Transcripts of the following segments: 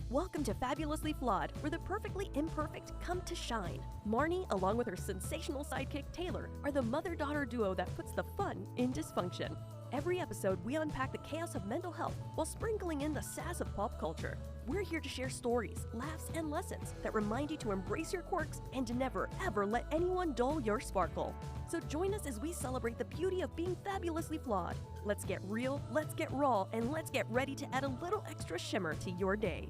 Welcome to Fabulously Flawed, where the perfectly imperfect come to shine. Marni, along with her sensational sidekick Taylor, are the mother-daughter duo that puts the fun in dysfunction. Every episode, we unpack the chaos of mental health while sprinkling in the sass of pop culture. We're here to share stories, laughs, and lessons that remind you to embrace your quirks and to never, ever let anyone dull your sparkle. So join us as we celebrate the beauty of being fabulously flawed. Let's get real, let's get raw, and let's get ready to add a little extra shimmer to your day.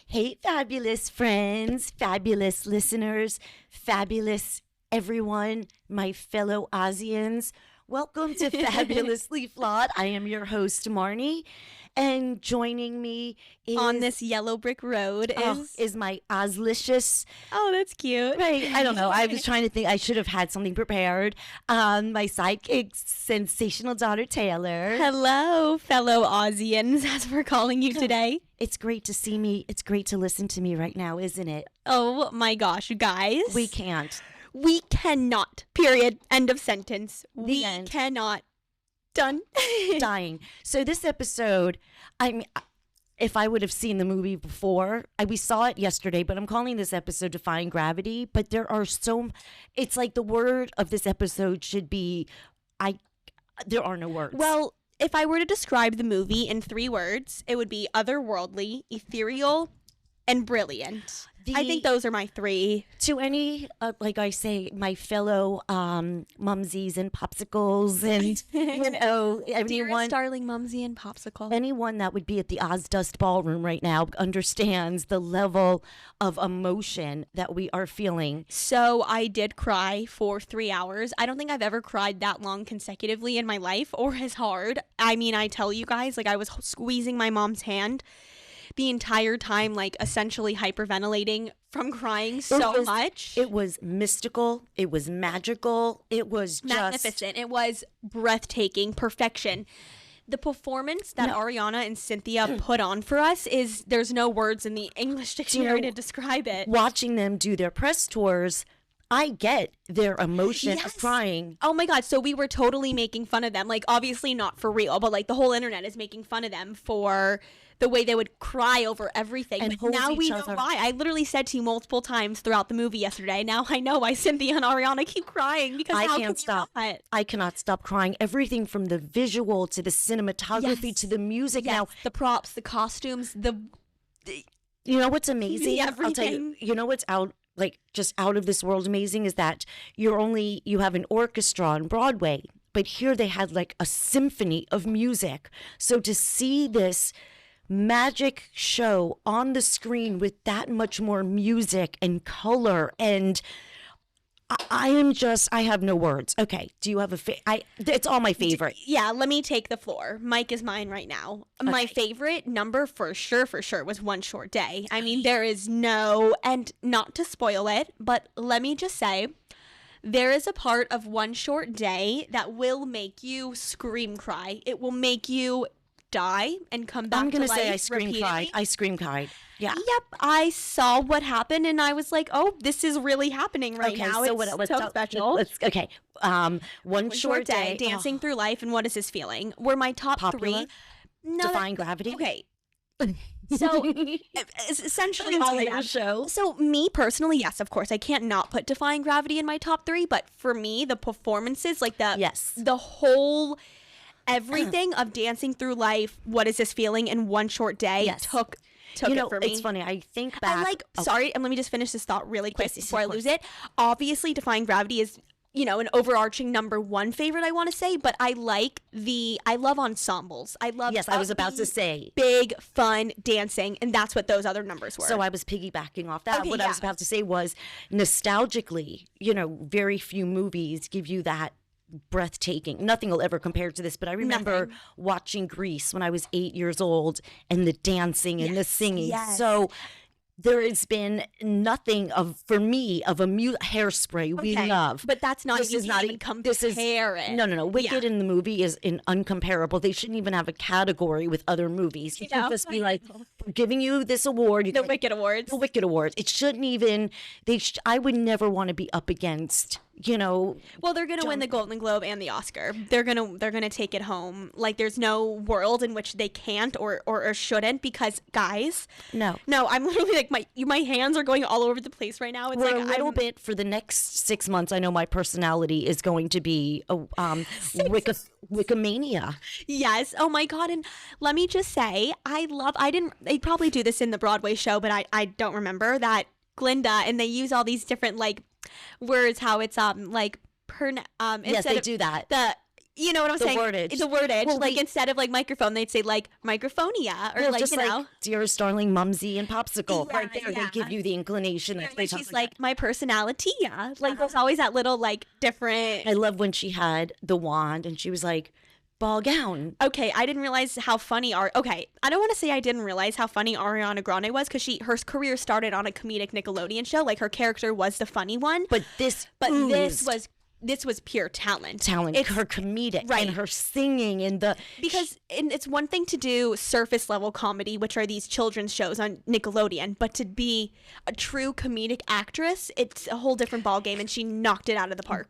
Hey, fabulous friends, fabulous listeners, fabulous everyone, my fellow Aussians. Welcome to Fabulously Flawed. I am your host, Marni, and joining me on this yellow brick road is my Auslicious. Oh, that's cute. Right. I don't know. I was trying to think. I should have had something prepared. My sidekick, sensational daughter, Taylor. Hello, fellow Aussians, as we're calling you today. It's great to see me. It's great to listen to me right now, isn't it? Oh my gosh, you guys. We can't. We cannot. Period. End of sentence. We end. Cannot. Done. Dying. So this episode, I mean, if I would have seen the movie before, we saw it yesterday, but I'm calling this episode Defying Gravity. But there are it's like the word of this episode should be, there are no words. Well, if I were to describe the movie in 3 words, it would be otherworldly, ethereal, and brilliant. I think those are my 3. To any, like I say, my fellow mumsies and popsicles and, anyone. Darling mumsy and popsicle. Anyone that would be at the Ozdust Ballroom right now understands the level of emotion that we are feeling. So I did cry for 3 hours. I don't think I've ever cried that long consecutively in my life or as hard. I mean, I tell you guys, like I was squeezing my mom's hand the entire time, like essentially hyperventilating from crying so much. It was mystical. It was magical. It was just magnificent. It was breathtaking. Perfection. The performance that Ariana and Cynthia put on for us is, there's no words in the English dictionary to describe it. Watching them do their press tours, I get their emotion of crying. Oh my God. So we were totally making fun of them. Like, obviously not for real, but like the whole internet is making fun of them for the way they would cry over everything. And but now we know why. I literally said to you multiple times throughout the movie yesterday, now I know why Cynthia and Ariana keep crying, because I can't stop. I cannot stop crying. Everything from the visual to the cinematography to the music. Now the props, the costumes, you know what's amazing? Everything. I'll tell you, you know what's just out of this world amazing is that you have an orchestra on Broadway, but here they had like a symphony of music. So to see this magic show on the screen with that much more music and color, and I have no words. Okay, do you have it's all my favorite. Yeah, let me take the floor. Mike is mine right now. Okay. My favorite number for sure was One Short Day. I mean, there is and not to spoil it, but let me just say, there is a part of One Short Day that will make you scream cry. It will make you die and come back to life. I'm going to say I scream cried. Yeah. Yep. I saw what happened and I was like, oh, this is really happening right now. So it's so special. One Short Day. Dancing Through Life, and What Is This Feeling? Were my top Popular. 3. Defying Gravity. Okay. So essentially all of that show. So me personally, yes, of course, I can't not put Defying Gravity in my top 3, but for me, the performances, like the whole everything of Dancing Through Life, What Is This Feeling, and One Short Day took it for me. It's funny. I think back. Sorry, and let me just finish this thought really quick before I lose it. Obviously, Defying Gravity is, an overarching number 1 favorite, I want to say, but I love ensembles. I was about to say big, fun dancing, and that's what those other numbers were. So I was piggybacking off that. I was about to say was, nostalgically, very few movies give you that breathtaking. Nothing will ever compare to this, but I remember watching Grease when I was 8 years old, and the dancing and the singing. Yes. So there has been nothing for me of a Hairspray. We love, but that's not. This is not even compare it. No. Wicked in the movie is uncomparable. They shouldn't even have a category with other movies. You should just be like, we're giving you this award. The Wicked Awards. The Wicked Awards. It shouldn't even, I would never want to be up against, Well, they're going to win the Golden Globe and the Oscar. They're going to take it home. Like, there's no world in which they can't or shouldn't, because guys. No, I'm literally like, my hands are going all over the place right now. It's we're like a little bit for the next 6 months. I know my personality is going to be a Wickamania. Yes. Oh my God. And let me just say, they probably do this in the Broadway show, but I don't remember that Glinda, and they use all these different like words, how it's Yes, they do that. You know what I'm saying? Wordage. The wordage. Well, instead of like microphone, they'd say like microphonia, or just like Dearest Darling, Mumsy, and Popsicle. Yeah, right there, they give you the inclination. That they she's like my personality. Yeah. Like there's always that little like different. I love when she had the wand and she was like, ball gown. Okay, I didn't realize how funny I don't want to say I didn't realize how funny Ariana Grande was, because her career started on a comedic Nickelodeon show. Like her character was the funny one. But this was pure talent. It's her comedic, right, and her singing and it's one thing to do surface level comedy, which are these children's shows on Nickelodeon, but to be a true comedic actress, it's a whole different ballgame, and she knocked it out of the park.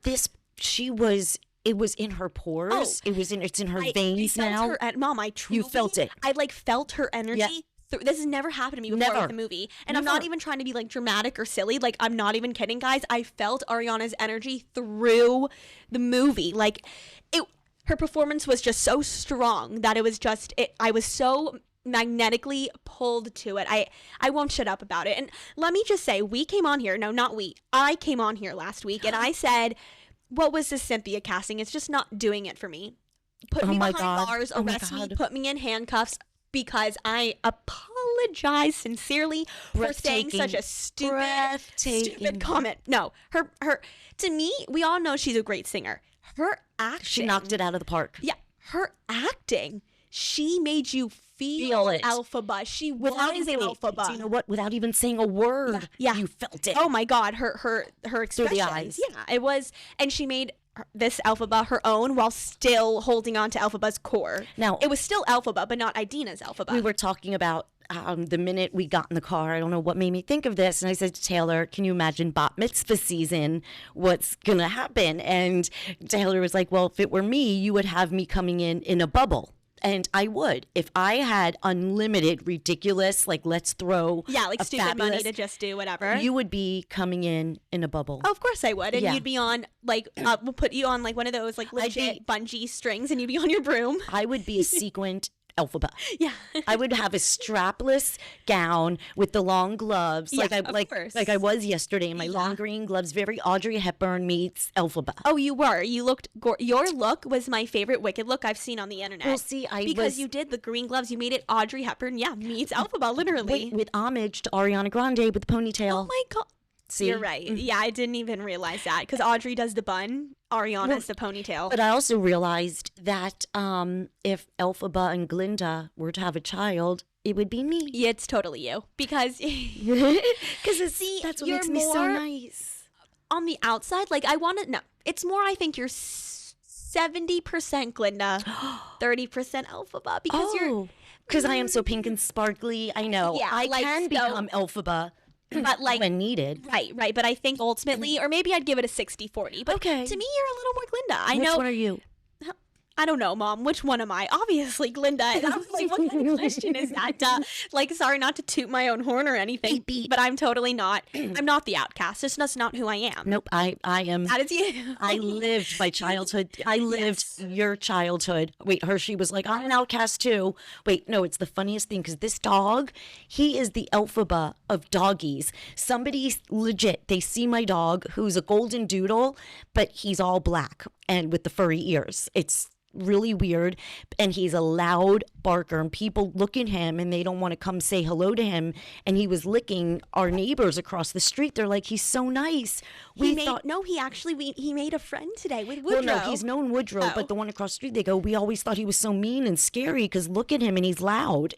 It was in her pores. Oh, it's in her veins now. Mom, you felt it. I like felt her energy. Yeah. This has never happened to me before with the movie. And I'm not even trying to be like dramatic or silly. Like, I'm not even kidding, guys. I felt Ariana's energy through the movie. Like, her performance was just so strong that it was just, I was so magnetically pulled to it. I won't shut up about it. And let me just say, I came on here last week and I said, what was this Cynthia casting? It's just not doing it for me. Put me behind bars, arrest me, put me in handcuffs, because I apologize sincerely for saying such a stupid comment. No, her to me, we all know she's a great singer. Her acting, she knocked it out of the park. Yeah, her acting, she made you feel it. Elphaba. She was Elphaba. Do you know what? Without even saying a word, you felt it. Oh my God, her expressions. Through the eyes. Yeah, it was, and she made this Elphaba her own while still holding on to Elphaba's core. Now, it was still Elphaba, but not Idina's Elphaba. We were talking about the minute we got in the car, I don't know what made me think of this, and I said to Taylor, can you imagine bat mitzvah season? What's going to happen? And Taylor was like, well, if it were me, you would have me coming in a bubble. And I would, if I had unlimited, ridiculous, like let's throw like stupid money to just do whatever. You would be coming in a bubble. Oh, of course I would, and you'd be on like we'll put you on like one of those like legit bungee strings, and you'd be on your broom. I would be a sequined Elphaba. Yeah, I would have a strapless gown with the long gloves, like I was yesterday in my long green gloves, very Audrey Hepburn meets Elphaba. Oh, you were. You looked. Your look was my favorite Wicked look I've seen on the internet. Well, see, because you did the green gloves, you made it Audrey Hepburn. Yeah, meets Elphaba, literally. With homage to Ariana Grande with the ponytail. Oh my God. See? You're right. Yeah, I didn't even realize that, because Audrey does the bun, Ariana's the ponytail. But I also realized that if Elphaba and Glinda were to have a child, it would be me. Yeah, it's totally you, because that's what makes me so nice. On the outside, like it's more. I think you're 70% Glinda, 30% Elphaba, because I am so pink and sparkly. I know. Yeah, I can become Elphaba. But like when needed. Right. But I think ultimately, or maybe I'd give it a 60-40. But to me, you're a little more Glinda. Which one are you? I don't know, Mom. Which one am I? Obviously, Glinda. And I was like, what kind of question is that? Sorry not to toot my own horn or anything, but I'm totally not. I'm not the outcast. That's not who I am. Nope, I am. That is you. I lived my childhood. I lived your childhood. Wait, Hershey was like, I'm an outcast too. Wait, no, it's the funniest thing, because this dog, he is the Elphaba of doggies. Somebody legit, they see my dog, who's a golden doodle, but he's all black and with the furry ears. It's really weird, and he's a loud barker, and people look at him and they don't want to come say hello to him, and he was licking our neighbors across the street. They're like, he's so nice. He made a friend today with Woodrow. Well, no, he's known Woodrow, but the one across the street, they go, we always thought he was so mean and scary because look at him and he's loud.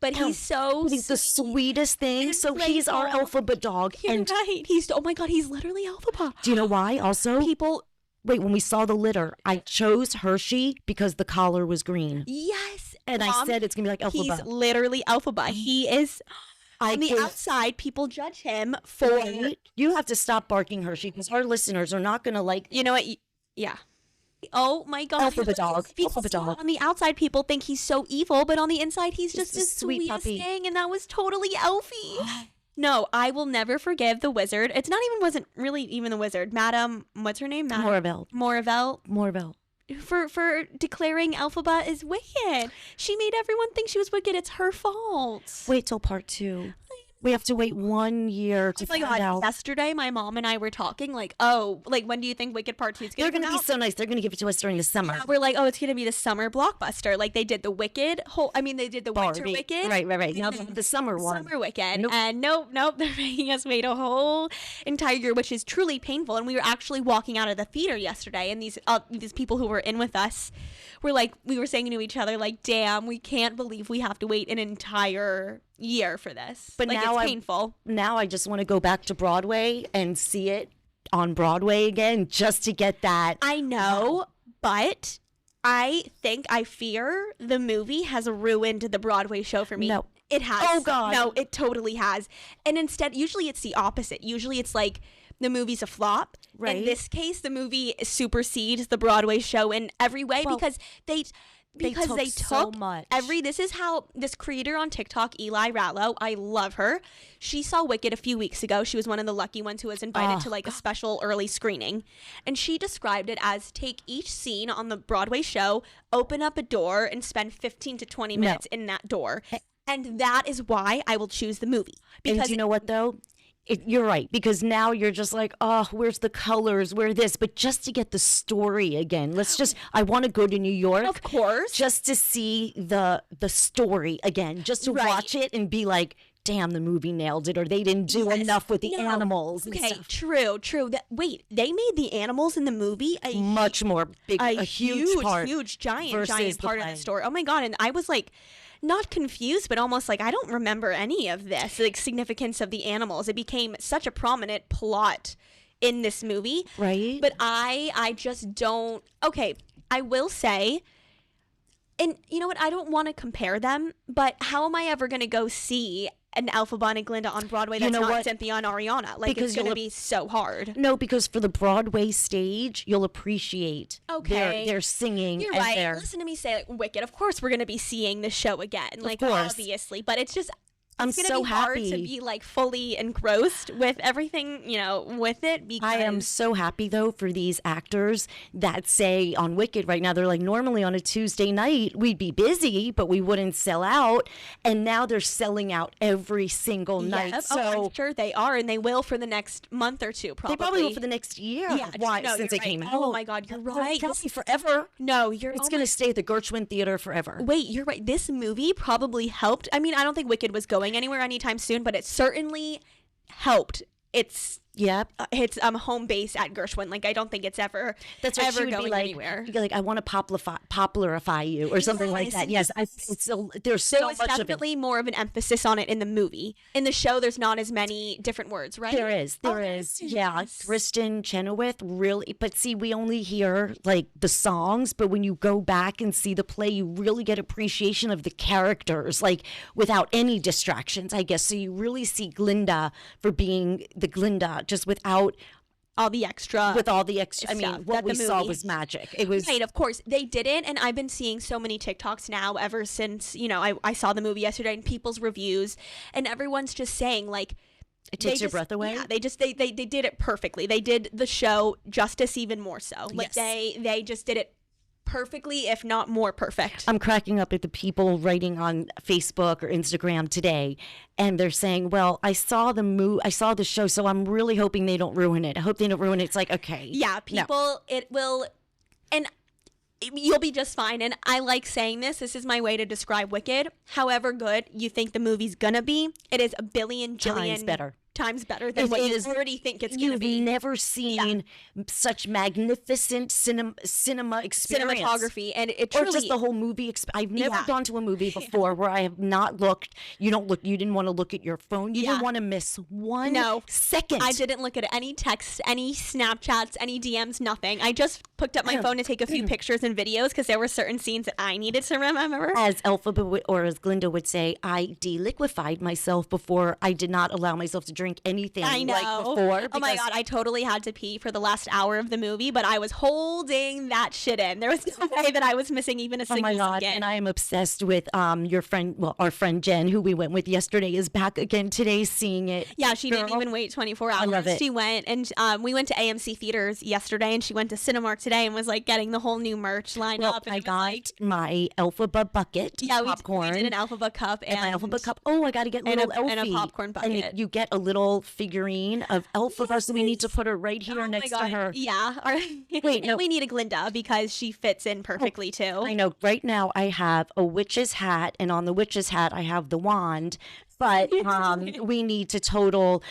But he's the sweetest thing. So he's our Elphaba dog. You're right. Oh my God, he's literally Elphaba. Do you know why? Also, Wait, when we saw the litter, I chose Hershey because the collar was green. Yes. And I said it's going to be like Elphaba. He's literally Elphaba. He is... On the outside, people judge him for... You have to stop barking, Hershey, because our listeners are not going to like... You know what? Yeah. Oh my God. Elphaba dog. Elphaba dog. On the outside, people think he's so evil, but on the inside, he's just a sweet puppy. thing, and that was totally Elfie. No, I will never forgive the wizard. It's not even... wasn't really even the wizard. Madam... What's her name? Morabelle. Morabelle. For declaring Elphaba is wicked. She made everyone think she was wicked. It's her fault. Wait till part 2. We have to wait 1 year to find out. Yesterday, my mom and I were talking like, oh, like when do you think Wicked Part 2 is going to come out? They're going to be so nice. They're going to give it to us during the summer. Yeah, we're like, oh, it's going to be the summer blockbuster. Like they did the Wicked they did the Barbie. Winter Wicked. Right. Now the summer one. Summer Wicked. Nope. And nope. They're making us wait a whole entire year, which is truly painful. And we were actually walking out of the theater yesterday, and these people who were in with us were like, we were saying to each other, like, damn, we can't believe we have to wait an entire year for this. But like, now it's painful. Now I just want to go back to Broadway and see it on Broadway again, just to get that. I know, but I fear the movie has ruined the Broadway show for me. No. It has. Oh, God. No, it totally has. And instead, usually it's the opposite. Usually it's like the movie's a flop. Right. In this case, the movie supersedes the Broadway show in every way because they took so much. This is how this creator on TikTok, Eli Ratlow, I love her. She saw Wicked a few weeks ago. She was one of the lucky ones who was invited to like a special early screening. And she described it as take each scene on the Broadway show, open up a door, and spend 15 to 20 minutes in that door. And that is why I will choose the movie. Because and you know what though? You're right, because now you're just like, oh, where's the colors, where this? But just to get the story again, I want to go to New York. Of course. Just to see the story again, just to watch it and be like, damn, the movie nailed it, or they didn't do enough with the animals. Okay, true. Wait, they made the animals in the movie much more big, a huge part. Huge, giant part of the story. Oh my God, and I was like, not confused, but almost like I don't remember any of this, like significance of the animals. It became such a prominent plot in this movie. Right. But I just don't. Okay, I will say, and you know what? I don't want to compare them, but how am I ever going to go see an Elphaba and Glinda on Broadway that's not Cynthia and Ariana? Like, because it's going to be so hard. No, because for the Broadway stage, you'll appreciate their singing. You're right. Listen to me say, like, Wicked. Of course, we're going to be seeing the show again. Like, obviously. But it's just... It's going to be hard to be like fully engrossed with everything, with it. Because I am so happy though for these actors that say on Wicked right now, they're like, normally on a Tuesday night we'd be busy, but we wouldn't sell out. And now they're selling out every single night. So I'm sure they are, and they will for the next month or two, probably. They probably will for the next year. Yeah, why? Since it came out. Oh my God, you're right. Probably forever. No, it's going to stay at the Gershwin Theater forever. Wait, you're right. This movie probably helped. I mean, I don't think Wicked was going anywhere anytime soon, but it certainly helped. It's home base at Gershwin. Like, I don't think it's ever going anywhere. Like, I want to poplarify you or something like that. Yes, there's so much of it. There's definitely more of an emphasis on it in the movie. In the show, there's not as many different words, right? There is. Yeah, Kristen Chenoweth really. But see, we only hear like the songs, but when you go back and see the play, you really get appreciation of the characters, like without any distractions, I guess. So you really see Glinda for being the Glinda, just without all the extra. I mean, what we saw was magic. It was right. Of course, they didn't, and I've been seeing so many TikToks now ever since I saw the movie yesterday and people's reviews, and everyone's just saying like, it takes your breath away. Yeah, they did it perfectly. They did the show justice even more so. Like they just did it perfectly, if not more perfect. I'm cracking up at the people writing on Facebook or Instagram today, and they're saying, well, I saw the show, so I'm really hoping they don't ruin it. I hope they don't ruin it. It's like, okay. Yeah, it will, and you'll be just fine. And I like saying this is my way to describe Wicked. However good you think the movie's gonna be, it is a billion times better. times better than what you already think it's going to be. You've never seen such magnificent cinema experience. Cinematography, and it truly... Or just the whole movie. I've never gone to a movie before where I have not looked. You didn't want to look at your phone. You didn't want to miss one second. I didn't look at any texts, any Snapchats, any DMs, nothing. I just picked up my phone to take a few pictures and videos because there were certain scenes that I needed to remember. As Elphaba or as Glinda would say, I deliquified myself before. I did not allow myself to drink anything like before. Oh my God, I totally had to pee for the last hour of the movie, but I was holding that shit in. There was no way that I was missing even a single second. And I am obsessed with your friend, our friend Jen, who we went with yesterday, is back again today seeing it. Yeah, she didn't even wait 24 hours. I love it. She went, and we went to AMC Theaters yesterday, and she went to Cinemark today and was like getting the whole new merch line up. And I got my Elphaba bucket, popcorn. We did an Elphaba cup and my Elphaba cup. Oh, I got to get little Elfie. And a popcorn bucket. And you get a little figurine of Elphaba, so we need to put her right here next to her. Yeah. Wait, no. We need a Glinda because she fits in perfectly too. I know. Right now I have a witch's hat, and on the witch's hat I have the wand, but we need to total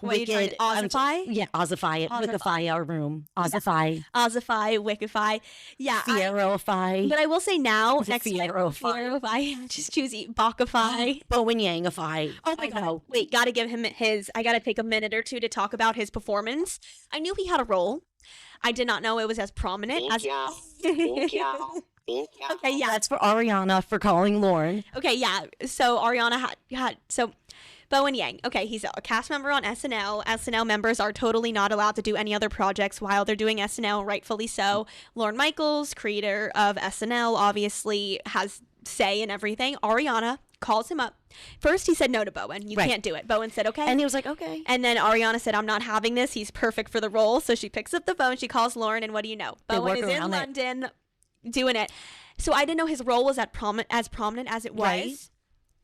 Wicked. Ossify? Yeah, Ossify it. Wickify our room. Ossify. Ossify, Wickify. Yeah. Fierofy. But I will say now, next Fierofy. Just choosy. Bokify. Bowen Yangify. Oh my God. Wait, gotta give him I gotta take a minute or two to talk about his performance. I knew he had a role. I did not know it was as prominent as... Thank you. Okay, yeah. That's for Ariana for calling Lauren. Okay, yeah. So Ariana had Bowen Yang. Okay, he's a cast member on SNL. SNL members are totally not allowed to do any other projects while they're doing SNL, rightfully so. Lorne Michaels, creator of SNL, obviously has say in everything. Ariana calls him up. First, he said no to Bowen. You can't do it. Bowen said, okay. And he was like, okay. And then Ariana said, I'm not having this. He's perfect for the role. So she picks up the phone. She calls Lauren, and what do you know? Bowen is in London doing it. So I didn't know his role was as prominent as it was. Right.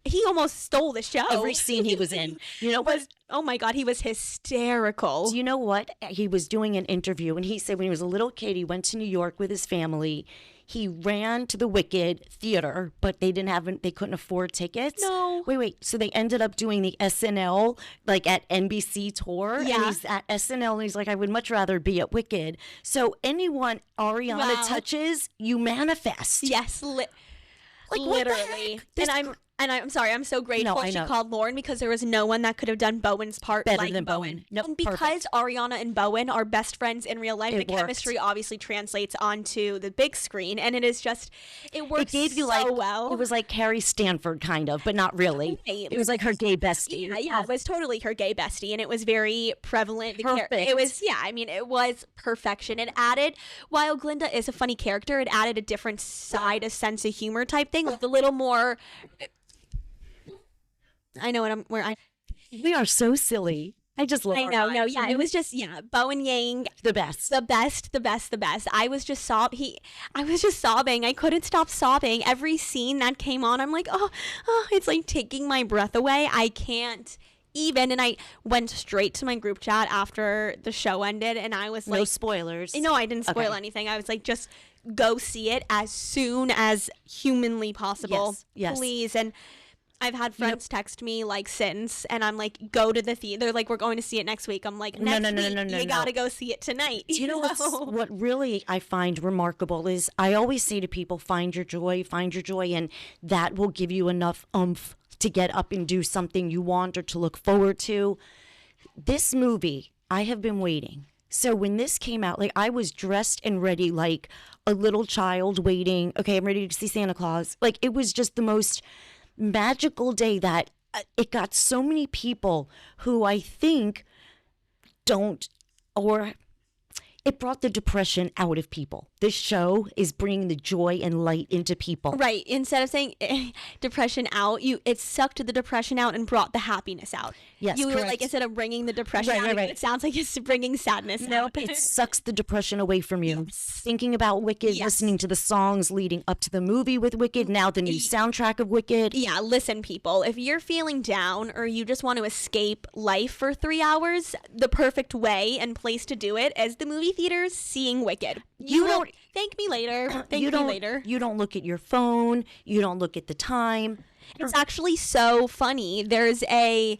He almost stole the show. Every scene he was in. You know what? Oh my God, he was hysterical. Do you know what? He was doing an interview, and he said when he was a little kid, he went to New York with his family. He ran to the Wicked theater, but they couldn't afford tickets. No. Wait. So they ended up doing the SNL, like at NBC tour. Yeah. And he's at SNL, and he's like, I would much rather be at Wicked. So anyone Ariana touches, you manifest. Yes. Literally. And I'm sorry, I'm so grateful she called Lauren because there was no one that could have done Bowen's part better than Bowen. No, and because Ariana and Bowen are best friends in real life, the chemistry obviously translates onto the big screen, and it works. It gave you well. It was like Carrie Stanford kind of, but not really. It was like her gay bestie. Yeah, it was totally her gay bestie, and it was very prevalent. Perfect. It was perfection. It added, while Glinda is a funny character, it added a different side, a sense of humor type thing, with a little more. I know we are so silly. I just love it was just Bowen Yang, the best. I was just sobbing. I couldn't stop sobbing. Every scene that came on, I'm like, oh, it's like taking my breath away. I can't even. And I went straight to my group chat after the show ended, and I was like, no spoilers. No, I didn't spoil anything. I was like, just go see it as soon as humanly possible. Yes. Please. And I've had friends text me like since, and I'm like, go to the theater. They're like, we're going to see it next week. I'm like, no, you gotta go see it tonight. You know what really I find remarkable is I always say to people, find your joy, and that will give you enough oomph to get up and do something you want or to look forward to. This movie, I have been waiting. So when this came out, like I was dressed and ready like a little child waiting. Okay, I'm ready to see Santa Claus. Like it was just the most magical day that it got so many people who I think don't, or it brought the depression out of people. This show is bringing the joy and light into people. Right. Instead of saying depression out, it sucked the depression out and brought the happiness out. Yes, you were correct. like, instead of bringing the depression out, it sounds like it's bringing sadness out. It sucks the depression away from you. Thinking about Wicked, listening to the songs leading up to the movie with Wicked, now the new soundtrack of Wicked. Yeah, listen, people, if you're feeling down or you just want to escape life for 3 hours, the perfect way and place to do it is the movie theaters seeing Wicked. You don't thank me later. You don't look at your phone. You don't look at the time. It's actually so funny. There's a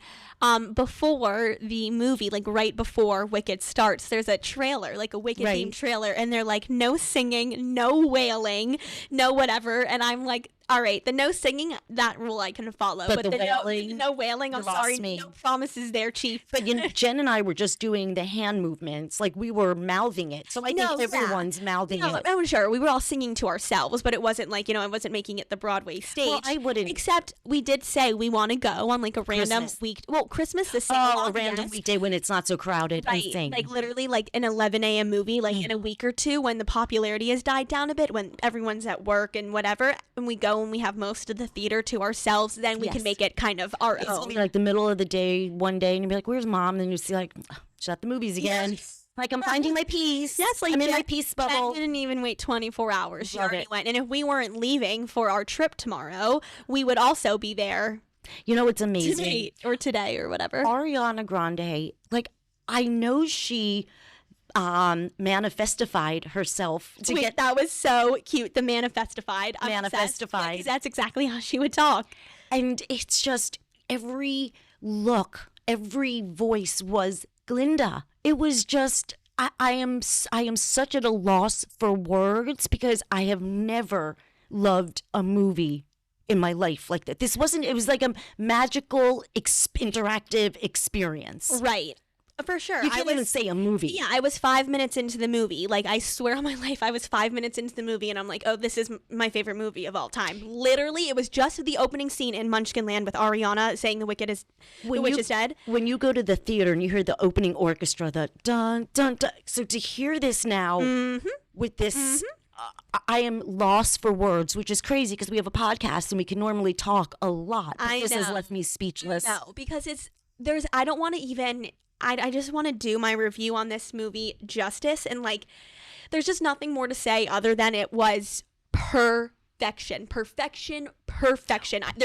before the movie, like right before Wicked starts, there's a trailer, like a Wicked themed trailer, and they're like, no singing, no wailing, no whatever. And I'm like, all right, the no singing, that rule I can follow, but the wailing, no wailing, I'm sorry, no promises there, Chief. But Jen and I were just doing the hand movements, like we were mouthing it. So I think everyone's mouthing it. I'm sure we were all singing to ourselves, but it wasn't like, I wasn't making it the Broadway stage. Well, I wouldn't. Except we did say we want to go on like a random week. Well, Christmas the same. A random weekday when it's not so crowded and sing. Like literally like an 11 a.m. movie, like in a week or two when the popularity has died down a bit, when everyone's at work and whatever, and we go and we have most of the theater to ourselves, then we can make it kind of our own. Be like the middle of the day one day and you'd be like, where's Mom? And then you see like, she's at the movies again. Yes. Like, I'm finding my peace. Yes, like I'm in my peace bubble. I didn't even wait 24 hours. She already went. And if we weren't leaving for our trip tomorrow, we would also be there. It's amazing. Tonight or today or whatever. Ariana Grande, like, I know she manifestified herself to get. That was so cute. The manifestified. Manifestified. Yeah, that's exactly how she would talk. And it's just every look, every voice was Glinda. It was just, I am such at a loss for words because I have never loved a movie in my life like that. This wasn't, it was like a magical interactive experience. Right. For sure. You can't even say a movie. Yeah, I was 5 minutes into the movie. Like, I swear on my life, I was 5 minutes into the movie, and I'm like, oh, this is my favorite movie of all time. Literally, it was just the opening scene in Munchkinland with Ariana saying the witch is dead. When you go to the theater and you hear the opening orchestra, the dun, dun, dun. So to hear this now with this... I am lost for words, which is crazy because we have a podcast and we can normally talk a lot. But this has left me speechless. No, because I don't want to even... I just want to do my review on this movie justice, and like there's just nothing more to say other than it was perfection. There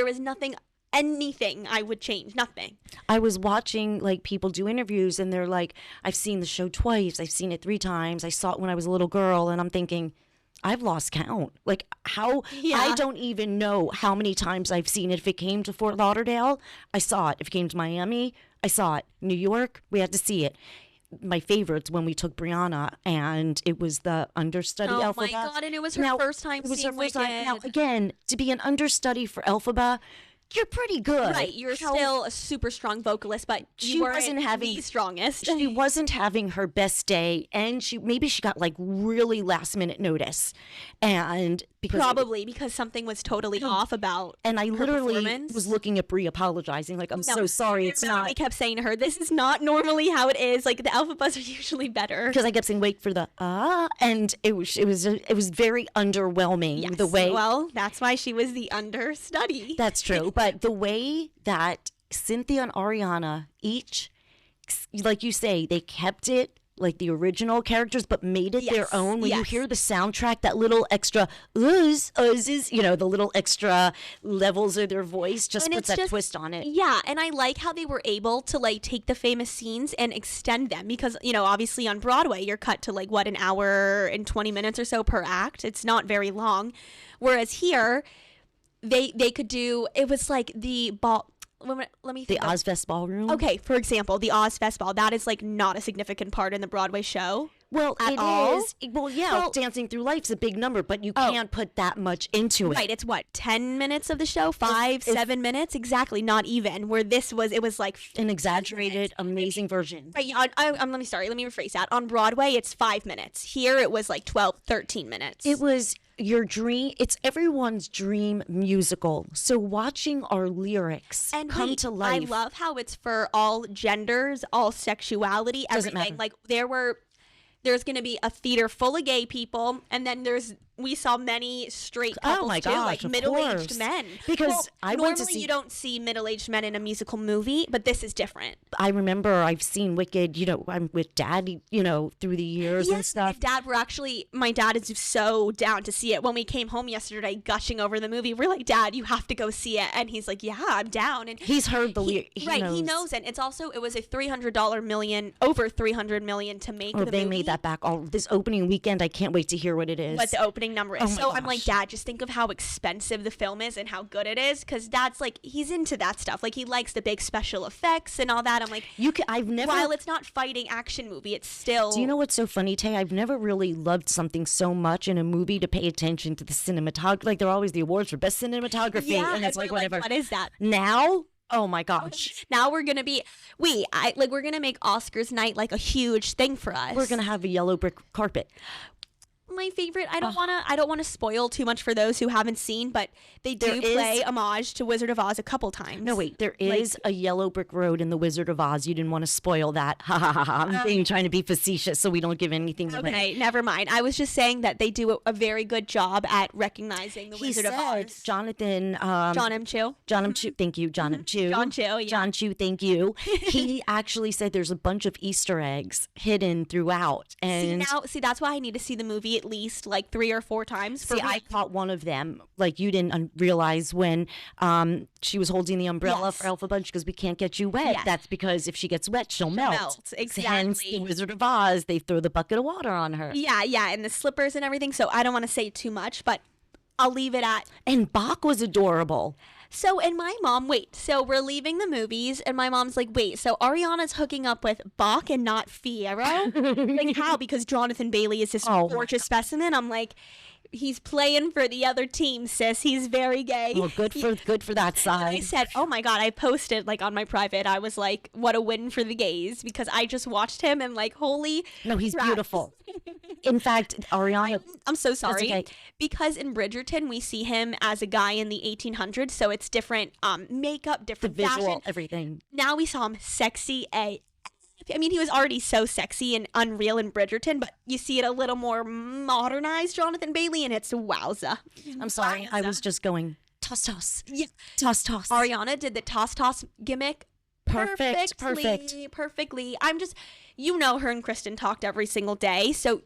was anything I would change. Nothing. I was watching like people do interviews and they're like, I've seen the show twice, I've seen it 3 times, I saw it when I was a little girl, and I'm thinking, I've lost count. Like I don't even know how many times I've seen it. If it came to Fort Lauderdale, I saw it. If it came to Miami, I saw it. New York, we had to see it. My favorites when we took Brianna, and it was the understudy Elphaba. Oh my God, and it was her first time seeing Wicked. Now, again, to be an understudy for Elphaba, you're pretty good. Right, you're still a super strong vocalist, but she wasn't having the strongest. She wasn't having her best day, and maybe she got like really last minute notice, and because something was totally off about. And I literally was looking at Brie apologizing, like, I'm so sorry, it's not. I kept saying to her, this is not normally how it is. Like the Elphabas are usually better. Because I kept saying, wait for the and it was very underwhelming. Yes. The way. Well, that's why she was the understudy. That's true. But the way that Cynthia and Ariana each, like you say, they kept it like the original characters, but made it their own. When you hear the soundtrack, that little extra the little extra levels of their voice just puts that twist on it. Yeah, and I like how they were able to like take the famous scenes and extend them because, obviously on Broadway, you're cut to like, what, an hour and 20 minutes or so per act. It's not very long. Whereas here, they could do, it was like the ball... Let me think. The Ozfest Ballroom? Okay, for example, the Ozfest Ball. That is like not a significant part in the Broadway show. Well, it is. Well, yeah, Dancing Through Life's a big number, but you can't put that much into it. Right, it's what, 10 minutes of the show? 7 minutes? Exactly, not even. Where it was like... An exaggerated, amazing version. Right, let me rephrase that. On Broadway, it's 5 minutes. Here, it was like 12, 13 minutes. It was your dream. It's everyone's dream musical. So watching our lyrics come to life. I love how it's for all genders, all sexuality, everything. Doesn't matter. Like, there's going to be a theater full of gay people, and then we saw many straight couples too, like middle-aged men. Because normally you don't see middle-aged men in a musical movie, but this is different. I remember I've seen Wicked, I'm with Dad, through the years and stuff. My dad is so down to see it. When we came home yesterday gushing over the movie, we're like, Dad, you have to go see it. And he's like, yeah, I'm down. And he's heard the lyrics. He knows. And it was a over $300 million to make the movie. They made that back this opening weekend. I can't wait to hear what it is. But the opening opening number is. Oh my So I'm like, gosh. Dad, just think of how expensive the film is and how good it is, because Dad's like, he's into that stuff. Like, he likes the big special effects and all that. I'm like, I've never. while it's not fighting action movie, it's still. Do you know what's so funny, Tay? I've never really loved something so much in a movie to pay attention to the cinematography. Like, there are always the awards for best cinematography, Yeah, and it's like we're whatever. what is that? Now, oh my gosh, Now we're gonna be we're gonna make Oscars night like a huge thing for us. we're gonna have a yellow brick carpet. My favorite. I don't want to spoil too much for those who haven't seen, but they do There play is- homage to Wizard of Oz a couple times. No, wait, there is a yellow brick road in the Wizard of Oz. You didn't want to spoil that. Ha ha ha ha. I'm being trying to be facetious so we don't give anything away. Okay, never mind. I was just saying that they do a very good job at recognizing the He Wizard of said, Oz. Jonathan, John M. Chu. John M. Chu, thank you, John M. Chu. John Chu, yeah. John Chu, thank you. He actually said there's a bunch of Easter eggs hidden throughout. And See, that's why I need to see the movie at least like 3 or 4 times. For see, I caught one of them. Like, you didn't realize when she was holding the umbrella Yes. for Alpha Bunch because we can't get you wet. Yes. That's because if she gets wet, she'll melt. Hence, exactly. the Wizard of Oz, they throw the bucket of water on her. Yeah, and the slippers and everything. So I don't want to say too much, but I'll leave it at. And Bach was adorable. So, and my mom, so we're leaving the movies, and my mom's like, wait, so Ariana's hooking up with Bach and not Fierro? Like, how? Because Jonathan Bailey is this Oh, my gorgeous specimen? I'm like, he's playing for the other team, sis. He's very gay. Well, good for that I side. said, oh my God, I posted like on my private, I was like, what a win for the gays, because I just watched him and like, holy No, he's crap. beautiful. In fact, Ariana, I'm so sorry. okay. Because in Bridgerton, we see him as a guy in the 1800s, so it's different makeup, the different visual, fashion. everything. Now we saw him sexy AF. I mean, he was already so sexy and unreal in Bridgerton, but you see it a little more modernized Jonathan Bailey, and it's wowza. I'm sorry, I Wowza. was just going toss toss. Yeah. Toss toss. Ariana did the toss gimmick Perfect. perfectly. I'm just, her and Kristen talked every single day, so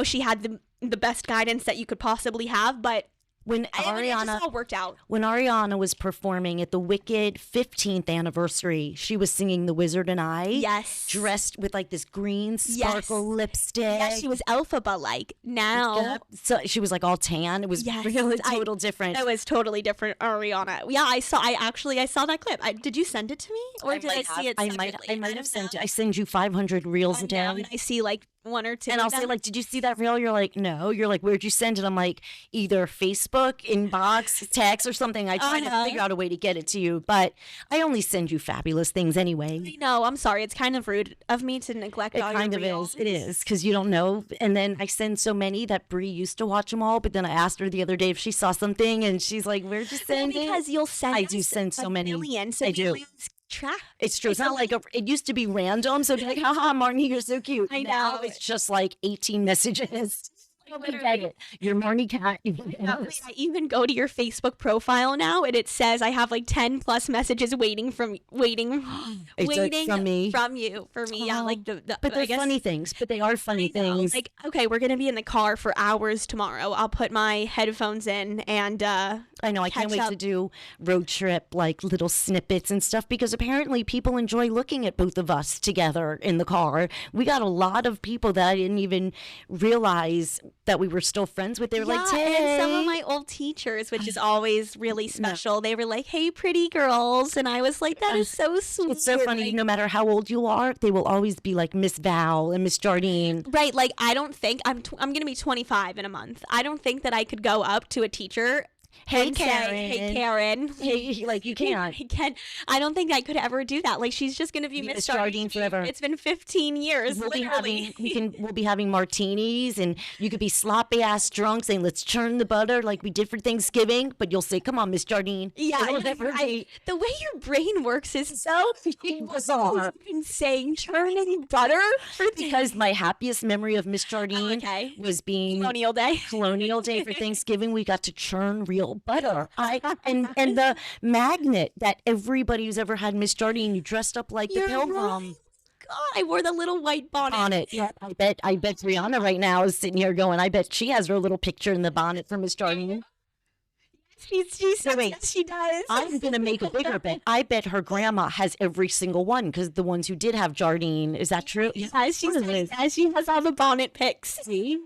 she had the best guidance that you could possibly have, but When it just Ariana all worked out. When Ariana was performing at the Wicked 15th anniversary, she was singing The Wizard and I. Yes. Dressed with like this green sparkle lipstick. Yeah, she was Elphaba-like. Now, So she was like all tan. It was Yes, really total different. it was totally different, Ariana. Yeah, I saw that clip. Did you send it to me, or did I see it I separately? might have sent it. I send you 500 reels a day. And I see like 1 or 2. And of I'll say, them. like, did you see that reel? You're like, no. You're like, where'd you send it? I'm like, either Facebook, inbox, text, or something. I try to figure out a way to get it to you. But I only send you fabulous things anyway. I know. I'm sorry. It's kind of rude of me to neglect It all kind your of reels. is. It is. Because you don't know. And then I send so many that Bree used to watch them all. But then I asked her the other day if she saw something. And she's like, where'd you send it? Because you'll send. I do us send so a many. million, so I we do. lose track. It's true. It's not like it used to be random. So it'd be like, haha, Marni, you're so cute. I Now know. it's just like 18 messages. You get it. Your Marni cat. You get it. I even go to your Facebook profile now, and it says I have like 10 plus messages waiting from It's like from me. from you for me. Yeah, Oh. like the But I they're guess- funny things. But they are funny I know. things. Like, okay, we're gonna be in the car for hours tomorrow. I'll put my headphones in and I know. I can't catch wait up. to do road trip, like little snippets and stuff, because apparently people enjoy looking at both of us together in the car. We got a lot of people that I didn't even realize that we were still friends with. They were like, yeah, and some of "Tay." my old teachers, which is always really special. They were like, "Hey, pretty girls," and I was like, "That is so sweet." It's so funny. Like, No matter how old you are, they will always be like Miss Val and Miss Jardine. right? Like, I don't think I'm gonna be 25 in a month. I don't think that I could go up to a teacher. Hey, and say, "Hey, Karen." Karen." Hey, like you can't. I don't think I could ever do that. Like, she's just gonna be Miss Miss Jardine forever. It's been 15 years. We'll be literally. having we'll be having martinis, and you could be sloppy ass drunk saying, "Let's churn the butter," like we did for Thanksgiving. But you'll say, "Come on, Miss Jardine." Yeah, It'll never be the way your brain works is so bizarre. You've been saying churning butter for the Because my happiest memory of Miss Jardine okay. was being Colonial Day. Colonial Day for Thanksgiving. We got to churn real butter. And the magnet that everybody who's ever had Miss Jardine, you dressed up like You're the pilgrim right. God, I wore the little white bonnet. on it. Yeah, I bet Brianna right now is sitting here going, I bet she has her little picture in the bonnet for Miss Jardine. She says wait. yes, she does. I'm gonna make a bigger bet. I bet her grandma has every single one, because the ones who did have Jardine, is that true? Yes, she What is says this? yes, she has all the bonnet pics. See?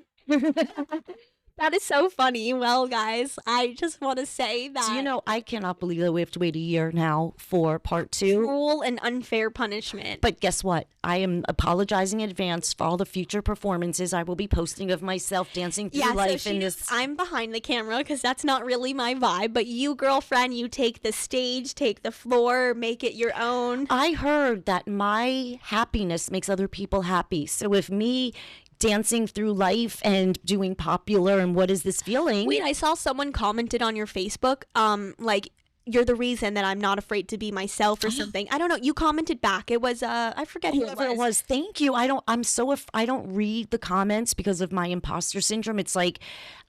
That is so funny. Well, guys, I just want to say that So, you know, I cannot believe that we have to wait a year now for part 2. cruel and unfair punishment. But guess what? I am apologizing in advance for all the future performances I will be posting of myself dancing through life in this. I'm behind the camera because that's not really my vibe. But you, girlfriend, you take the stage, take the floor, make it your own. I heard that my happiness makes other people happy. So if me dancing through life and doing popular and what is this feeling? Wait, I saw someone commented on your Facebook, like, you're the reason that I'm not afraid to be myself or something. I don't know. You commented back. It was, I forget Whoever it was. Thank you. I don't read the comments because of my imposter syndrome. It's like,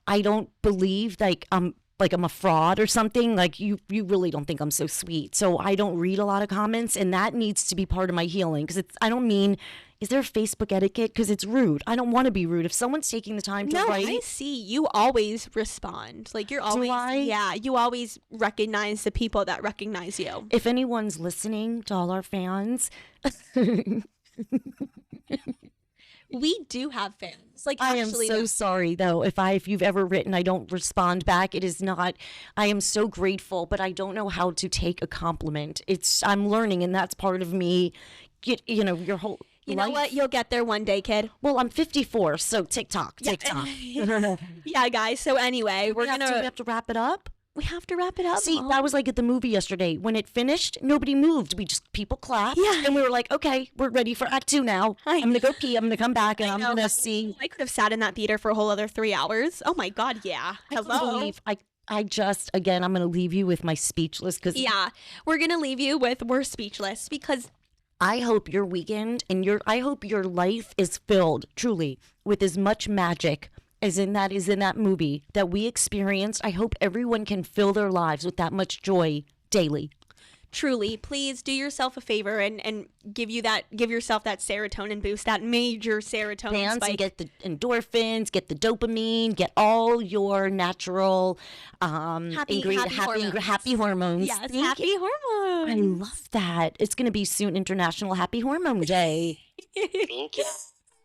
I don't believe I'm a fraud or something. Like you really don't think I'm so sweet. So I don't read a lot of comments, and that needs to be part of my healing. Because I don't mean, is there Facebook etiquette? Because it's rude. I don't want to be rude. If someone's taking the time to write. I see. You always respond. Like you're always. Do I? Yeah, you always recognize the people that recognize you. If anyone's listening to all our fans. We do have fans. Like I am actually, so sorry though if you've ever written I don't respond back. It is not. I am so grateful, but I don't know how to take a compliment. I'm learning, and that's part of me. Your whole. You know what? You'll get there one day, kid. Well, I'm 54, so TikTok. Yeah, guys. So anyway, we have to wrap it up. We have to wrap it up. See, that was like at the movie yesterday. When it finished, nobody moved. People clapped. Yeah. And we were like, okay, we're ready for Act 2 now. I'm going to go pee. I'm going to come back, and I'm going to see. I could have sat in that theater for a whole other 3 hours. Oh my God, yeah. Hello. I'm going to leave you with my speechless. Yeah, we're going to leave you with we're speechless because I hope your weekend and I hope your life is filled truly with as much magic as in that movie that we experienced. I hope everyone can fill their lives with that much joy daily. Truly, please do yourself a favor and give yourself that serotonin boost, that major serotonin spike. And get the endorphins, get the dopamine, get all your natural happy hormones. Yes, happy hormones. I love that. It's going to be soon International Happy Hormone Day. Thank you.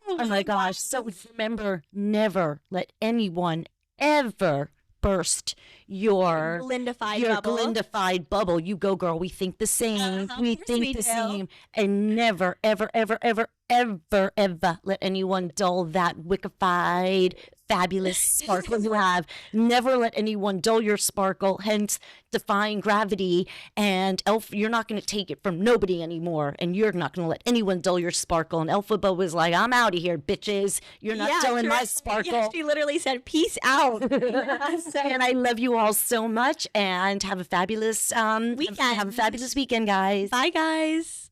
Oh my gosh. So remember, never let anyone ever burst your glindified bubble. You go, girl. We think the same. We think the same. And never, ever, ever, ever, ever, ever let anyone dull that wickified, fabulous sparkle you have. Never let anyone dull your sparkle. Hence, defying gravity. And you're not going to take it from nobody anymore. And you're not going to let anyone dull your sparkle. And Elphaba was like, I'm out of here, bitches. You're not dulling my sparkle. Yeah, she literally said, peace out. And I love you all so much. And have a fabulous weekend. Have a fabulous weekend, guys. Bye, guys.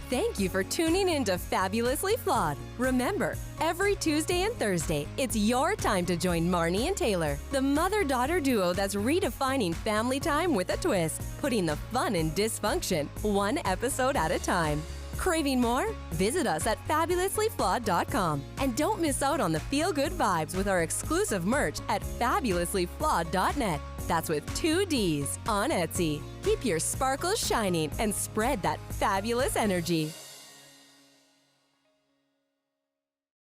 Thank you for tuning in to Fabulously Flawed. Remember, every Tuesday and Thursday, it's your time to join Marni and Taylor, the mother-daughter duo that's redefining family time with a twist, putting the fun in dysfunction, one episode at a time. Craving more? Visit us at fabulouslyflawed.com. And don't miss out on the feel-good vibes with our exclusive merch at fabulouslyflawed.net. That's with 2 Ds on Etsy. Keep your sparkles shining and spread that fabulous energy.